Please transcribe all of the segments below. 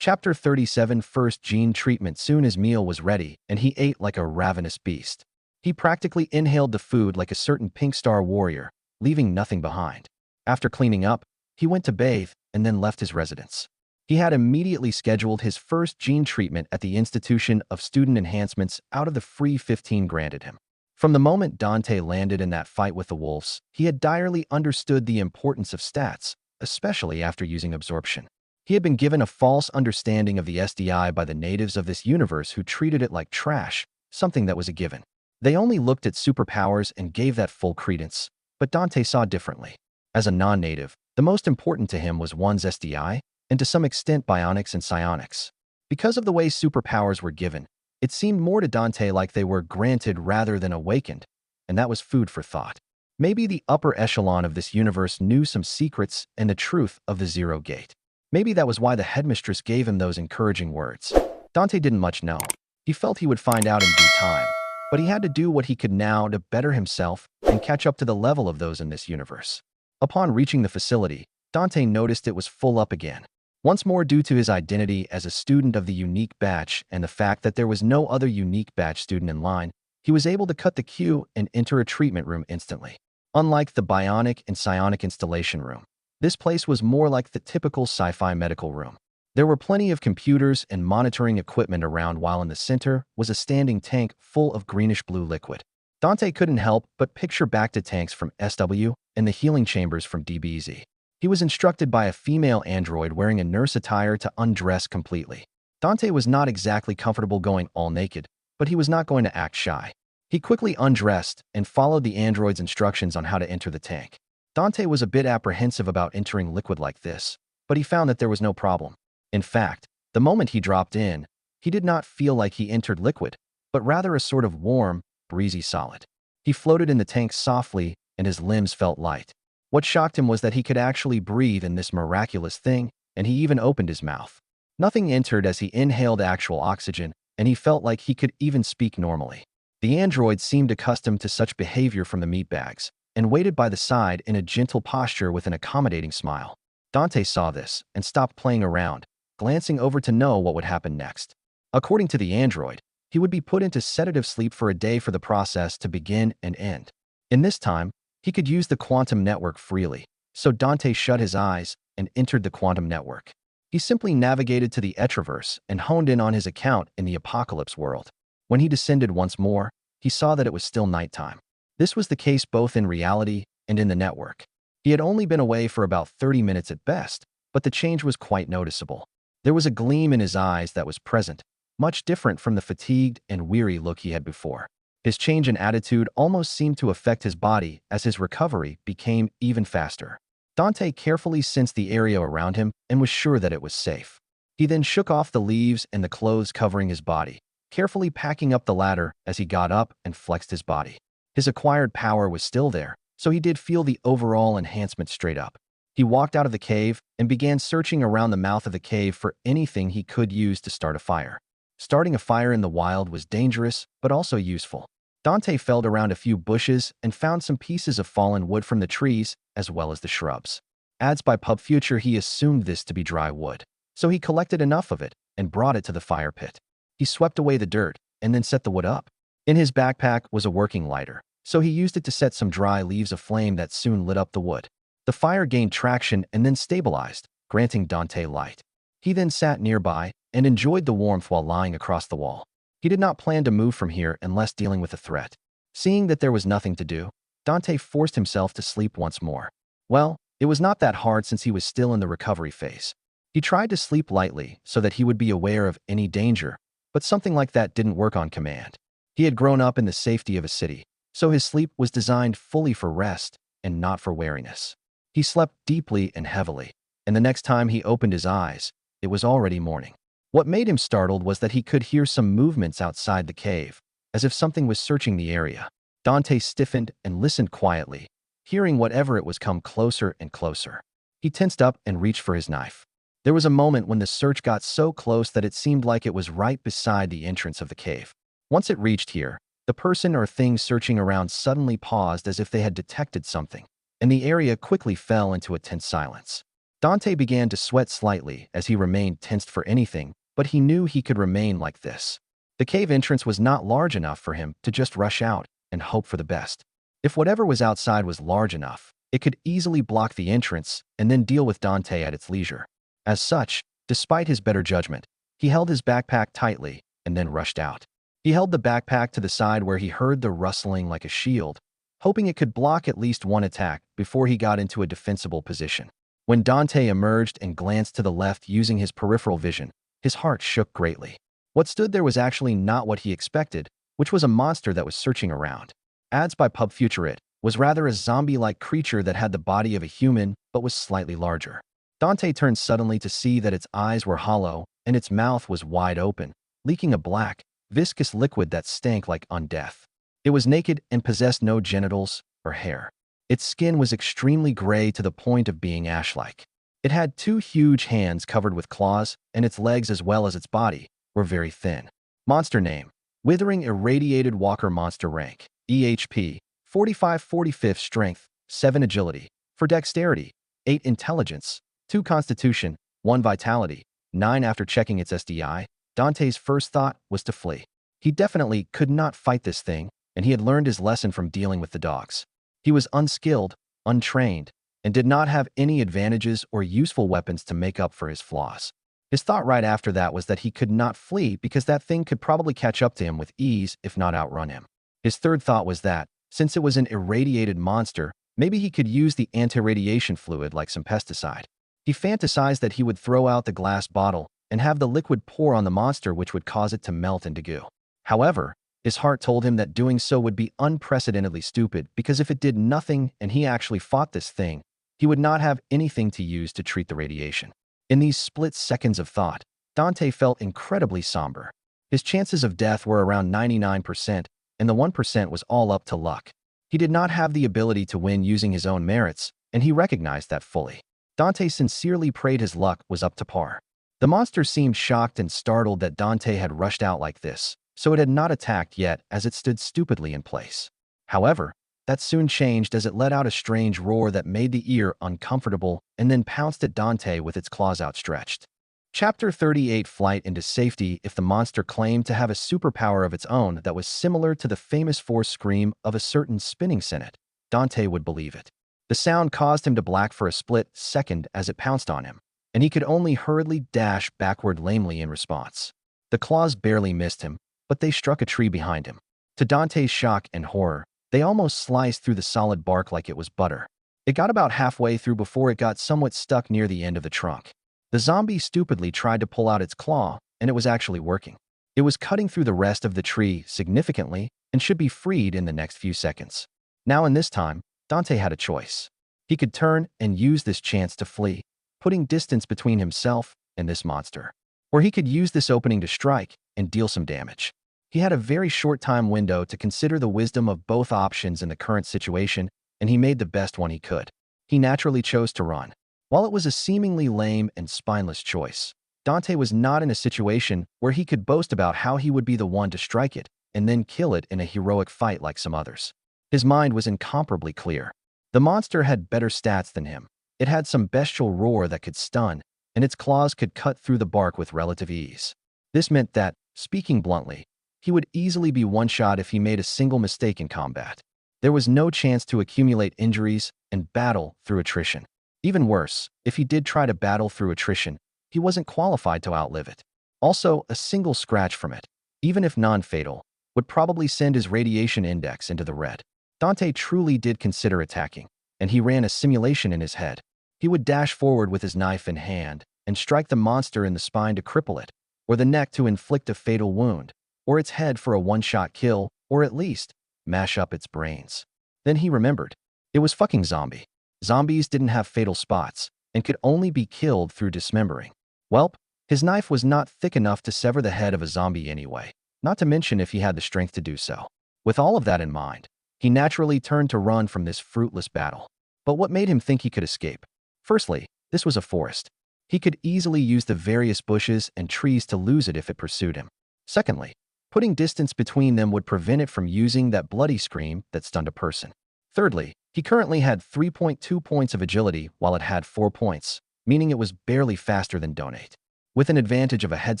Chapter 37 First Gene Treatment. Soon his meal was ready, and he ate like a ravenous beast. He practically inhaled the food like a certain pink star warrior, leaving nothing behind. After cleaning up, he went to bathe and then left his residence. He had immediately scheduled his first gene treatment at the Institution of Student Enhancements out of the free 15 granted him. From the moment Dante landed in that fight with the wolves, he had direly understood the importance of stats, especially after using absorption. He had been given a false understanding of the SDI by the natives of this universe who treated it like trash, something that was a given. They only looked at superpowers and gave that full credence, but Dante saw differently. As a non-native, the most important to him was one's SDI, and to some extent bionics and psionics. Because of the way superpowers were given, it seemed more to Dante like they were granted rather than awakened, and that was food for thought. Maybe the upper echelon of this universe knew some secrets and the truth of the Zero Gate. Maybe that was why the headmistress gave him those encouraging words. Dante didn't much know. He felt he would find out in due time, but he had to do what he could now to better himself and catch up to the level of those in this universe. Upon reaching the facility, Dante noticed it was full up again. Once more, due to his identity as a student of the unique batch and the fact that there was no other unique batch student in line, he was able to cut the queue and enter a treatment room instantly. Unlike the bionic and psionic installation room, this place was more like the typical sci-fi medical room. There were plenty of computers and monitoring equipment around, while in the center was a standing tank full of greenish-blue liquid. Dante couldn't help but picture back to tanks from SW and the healing chambers from DBZ. He was instructed by a female android wearing a nurse attire to undress completely. Dante was not exactly comfortable going all naked, but he was not going to act shy. He quickly undressed and followed the android's instructions on how to enter the tank. Dante was a bit apprehensive about entering liquid like this, but he found that there was no problem. In fact, the moment he dropped in, he did not feel like he entered liquid, but rather a sort of warm, breezy solid. He floated in the tank softly, and his limbs felt light. What shocked him was that he could actually breathe in this miraculous thing, and he even opened his mouth. Nothing entered as he inhaled actual oxygen, and he felt like he could even speak normally. The android seemed accustomed to such behavior from the meatbags, and waited by the side in a gentle posture with an accommodating smile. Dante saw this and stopped playing around, glancing over to know what would happen next. According to the android, he would be put into sedative sleep for a day for the process to begin and end. In this time, he could use the quantum network freely, so Dante shut his eyes and entered the quantum network. He simply navigated to the Etriverse and honed in on his account in the apocalypse world. When he descended once more, he saw that it was still nighttime. This was the case both in reality and in the network. He had only been away for about 30 minutes at best, but the change was quite noticeable. There was a gleam in his eyes that was present, much different from the fatigued and weary look he had before. His change in attitude almost seemed to affect his body as his recovery became even faster. Dante carefully sensed the area around him and was sure that it was safe. He then shook off the leaves and the clothes covering his body, carefully packing up the ladder as he got up and flexed his body. His acquired power was still there, so he did feel the overall enhancement straight up. He walked out of the cave and began searching around the mouth of the cave for anything he could use to start a fire. Starting a fire in the wild was dangerous, but also useful. Dante felt around a few bushes and found some pieces of fallen wood from the trees, as well as the shrubs. As by Pub Future, he assumed this to be dry wood, so he collected enough of it and brought it to the fire pit. He swept away the dirt and then set the wood up. In his backpack was a working lighter, so he used it to set some dry leaves aflame that soon lit up the wood. The fire gained traction and then stabilized, granting Dante light. He then sat nearby and enjoyed the warmth while lying across the wall. He did not plan to move from here unless dealing with a threat. Seeing that there was nothing to do, Dante forced himself to sleep once more. Well, it was not that hard since he was still in the recovery phase. He tried to sleep lightly so that he would be aware of any danger, but something like that didn't work on command. He had grown up in the safety of a city, so his sleep was designed fully for rest and not for wariness. He slept deeply and heavily, and the next time he opened his eyes, it was already morning. What made him startled was that he could hear some movements outside the cave, as if something was searching the area. Dante stiffened and listened quietly, hearing whatever it was come closer and closer. He tensed up and reached for his knife. There was a moment when the search got so close that it seemed like it was right beside the entrance of the cave. Once it reached here, the person or thing searching around suddenly paused as if they had detected something, and the area quickly fell into a tense silence. Dante began to sweat slightly as he remained tensed for anything, but he knew he could remain like this. The cave entrance was not large enough for him to just rush out and hope for the best. If whatever was outside was large enough, it could easily block the entrance and then deal with Dante at its leisure. As such, despite his better judgment, he held his backpack tightly and then rushed out. He held the backpack to the side where he heard the rustling like a shield, hoping it could block at least one attack before he got into a defensible position. When Dante emerged and glanced to the left using his peripheral vision, his heart shook greatly. What stood there was actually not what he expected, which was a monster that was searching around. Ads by Pub Futurit was rather a zombie-like creature that had the body of a human but was slightly larger. Dante turned suddenly to see that its eyes were hollow and its mouth was wide open, leaking a black, viscous liquid that stank like undeath. It was naked and possessed no genitals or hair. Its skin was extremely gray to the point of being ash-like. It had two huge hands covered with claws, and its legs as well as its body were very thin. Monster name: Withering Irradiated Walker. Monster rank: EHP 45/45 strength, 7 agility, for dexterity, 8 intelligence, 2 constitution, 1 vitality, 9. After checking its SDI, Dante's first thought was to flee. He definitely could not fight this thing, and he had learned his lesson from dealing with the dogs. He was unskilled, untrained, and did not have any advantages or useful weapons to make up for his flaws. His thought right after that was that he could not flee because that thing could probably catch up to him with ease if not outrun him. His third thought was that, since it was an irradiated monster, maybe he could use the anti-radiation fluid like some pesticide. He fantasized that he would throw out the glass bottle and have the liquid pour on the monster, which would cause it to melt into goo. However, his heart told him that doing so would be unprecedentedly stupid because if it did nothing and he actually fought this thing, he would not have anything to use to treat the radiation. In these split seconds of thought, Dante felt incredibly somber. His chances of death were around 99%, and the 1% was all up to luck. He did not have the ability to win using his own merits, and he recognized that fully. Dante sincerely prayed his luck was up to par. The monster seemed shocked and startled that Dante had rushed out like this, so it had not attacked yet as it stood stupidly in place. However, that soon changed as it let out a strange roar that made the ear uncomfortable and then pounced at Dante with its claws outstretched. Chapter 38: Flight into Safety. If the monster claimed to have a superpower of its own that was similar to the famous force scream of a certain spinning senate, Dante would believe it. The sound caused him to black for a split second as it pounced on him, and he could only hurriedly dash backward lamely in response. The claws barely missed him, but they struck a tree behind him. To Dante's shock and horror, they almost sliced through the solid bark like it was butter. It got about halfway through before it got somewhat stuck near the end of the trunk. The zombie stupidly tried to pull out its claw, and it was actually working. It was cutting through the rest of the tree significantly and should be freed in the next few seconds. Now in this time, Dante had a choice. He could turn and use this chance to flee, putting distance between himself and this monster. Or he could use this opening to strike and deal some damage. He had a very short time window to consider the wisdom of both options in the current situation, and he made the best one he could. He naturally chose to run. While it was a seemingly lame and spineless choice, Dante was not in a situation where he could boast about how he would be the one to strike it and then kill it in a heroic fight like some others. His mind was incomparably clear. The monster had better stats than him. It had some bestial roar that could stun, and its claws could cut through the bark with relative ease. This meant that, speaking bluntly, he would easily be one-shot if he made a single mistake in combat. There was no chance to accumulate injuries and battle through attrition. Even worse, if he did try to battle through attrition, he wasn't qualified to outlive it. Also, a single scratch from it, even if non-fatal, would probably send his radiation index into the red. Dante truly did consider attacking, and he ran a simulation in his head. He would dash forward with his knife in hand and strike the monster in the spine to cripple it, or the neck to inflict a fatal wound, or its head for a one-shot kill, or at least mash up its brains. Then he remembered. It was fucking zombie. Zombies didn't have fatal spots and could only be killed through dismembering. Welp, his knife was not thick enough to sever the head of a zombie anyway, not to mention if he had the strength to do so. With all of that in mind, he naturally turned to run from this fruitless battle. But what made him think he could escape? Firstly, this was a forest. He could easily use the various bushes and trees to lose it if it pursued him. Secondly, putting distance between them would prevent it from using that bloody scream that stunned a person. Thirdly, he currently had 3.2 points of agility while it had 4 points, meaning it was barely faster than Donate. With an advantage of a head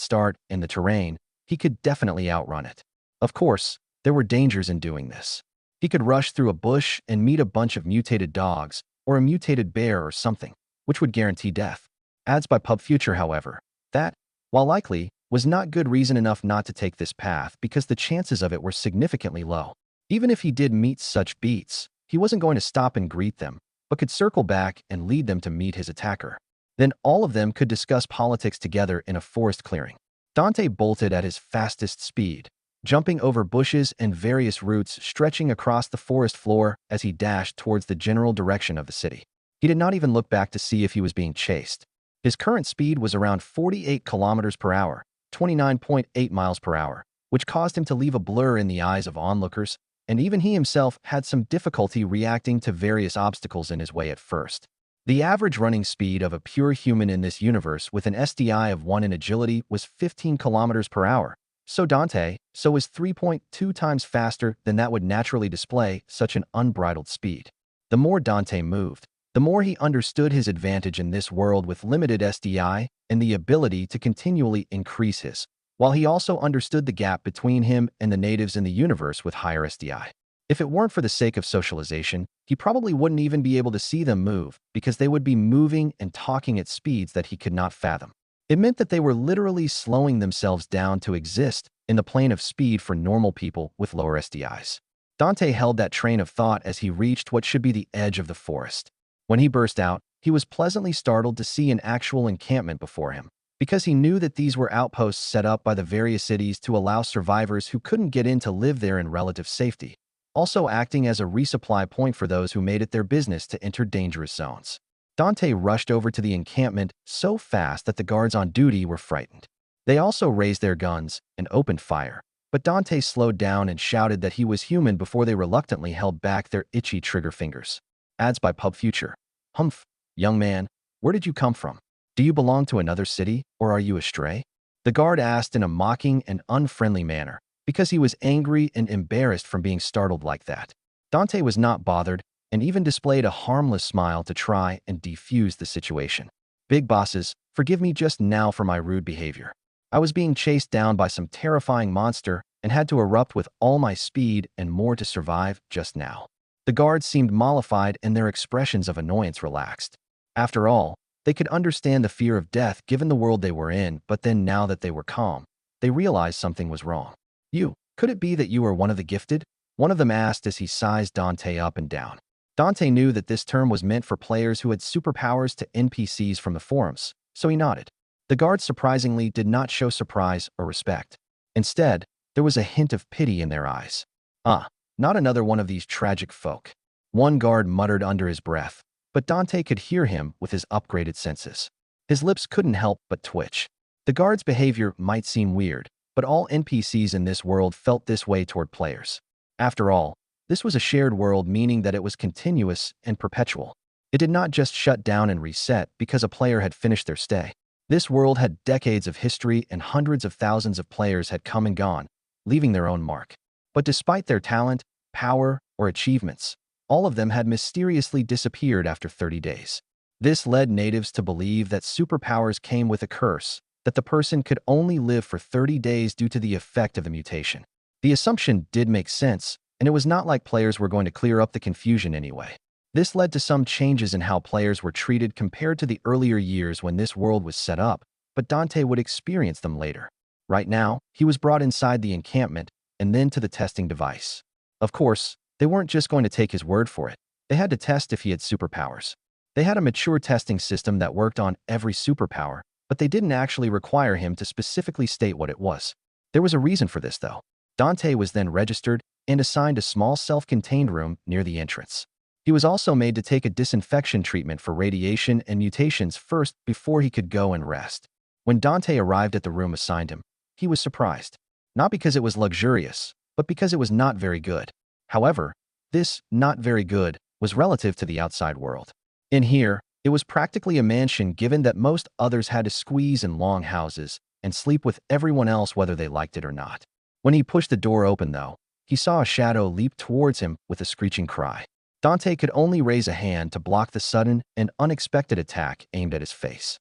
start in the terrain, he could definitely outrun it. Of course, there were dangers in doing this. He could rush through a bush and meet a bunch of mutated dogs, or a mutated bear or something, which would guarantee death. Adds by Pub Future, however, that, while likely, was not good reason enough not to take this path because the chances of it were significantly low. Even if he did meet such beats, he wasn't going to stop and greet them, but could circle back and lead them to meet his attacker. Then all of them could discuss politics together in a forest clearing. Dante bolted at his fastest speed, jumping over bushes and various roots stretching across the forest floor as he dashed towards the general direction of the city. He did not even look back to see if he was being chased. His current speed was around 48 kilometers per hour, 29.8 miles per hour, which caused him to leave a blur in the eyes of onlookers, and even he himself had some difficulty reacting to various obstacles in his way at first. The average running speed of a pure human in this universe with an SDI of 1 in agility was 15 kilometers per hour, so Dante was 3.2 times faster than that would naturally display such an unbridled speed. The more Dante moved, the more he understood his advantage in this world with limited SDI and the ability to continually increase his, while he also understood the gap between him and the natives in the universe with higher SDI. If it weren't for the sake of socialization, he probably wouldn't even be able to see them move because they would be moving and talking at speeds that he could not fathom. It meant that they were literally slowing themselves down to exist in the plane of speed for normal people with lower SDIs. Dante held that train of thought as he reached what should be the edge of the forest. When he burst out, he was pleasantly startled to see an actual encampment before him, because he knew that these were outposts set up by the various cities to allow survivors who couldn't get in to live there in relative safety, also acting as a resupply point for those who made it their business to enter dangerous zones. Dante rushed over to the encampment so fast that the guards on duty were frightened. They also raised their guns and opened fire, but Dante slowed down and shouted that he was human before they reluctantly held back their itchy trigger fingers. Ads by Pub Future. Humph, young man, where did you come from? Do you belong to another city, or are you a stray? The guard asked in a mocking and unfriendly manner, because he was angry and embarrassed from being startled like that. Dante was not bothered, and even displayed a harmless smile to try and defuse the situation. Big bosses, forgive me just now for my rude behavior. I was being chased down by some terrifying monster and had to erupt with all my speed and more to survive just now. The guards seemed mollified and their expressions of annoyance relaxed. After all, they could understand the fear of death given the world they were in, but then now that they were calm, they realized something was wrong. Could it be that you are one of the gifted? One of them asked as he sized Dante up and down. Dante knew that this term was meant for players who had superpowers to NPCs from the forums, so he nodded. The guards surprisingly did not show surprise or respect. Instead, there was a hint of pity in their eyes. Not another one of these tragic folk. One guard muttered under his breath, but Dante could hear him with his upgraded senses. His lips couldn't help but twitch. The guard's behavior might seem weird, but all NPCs in this world felt this way toward players. After all, this was a shared world, meaning that it was continuous and perpetual. It did not just shut down and reset because a player had finished their stay. This world had decades of history and hundreds of thousands of players had come and gone, leaving their own mark. But despite their talent, power, or achievements, all of them had mysteriously disappeared after 30 days. This led natives to believe that superpowers came with a curse, that the person could only live for 30 days due to the effect of the mutation. The assumption did make sense, and it was not like players were going to clear up the confusion anyway. This led to some changes in how players were treated compared to the earlier years when this world was set up, but Dante would experience them later. Right now, he was brought inside the encampment and then to the testing device. Of course, they weren't just going to take his word for it. They had to test if he had superpowers. They had a mature testing system that worked on every superpower, but they didn't actually require him to specifically state what it was. There was a reason for this, though. Dante was then registered and assigned a small self-contained room near the entrance. He was also made to take a disinfection treatment for radiation and mutations first before he could go and rest. When Dante arrived at the room assigned him, he was surprised. Not because it was luxurious, but because it was not very good. However, this not very good was relative to the outside world. In here, it was practically a mansion given that most others had to squeeze in long houses and sleep with everyone else whether they liked it or not. When he pushed the door open, though, he saw a shadow leap towards him with a screeching cry. Dante could only raise a hand to block the sudden and unexpected attack aimed at his face.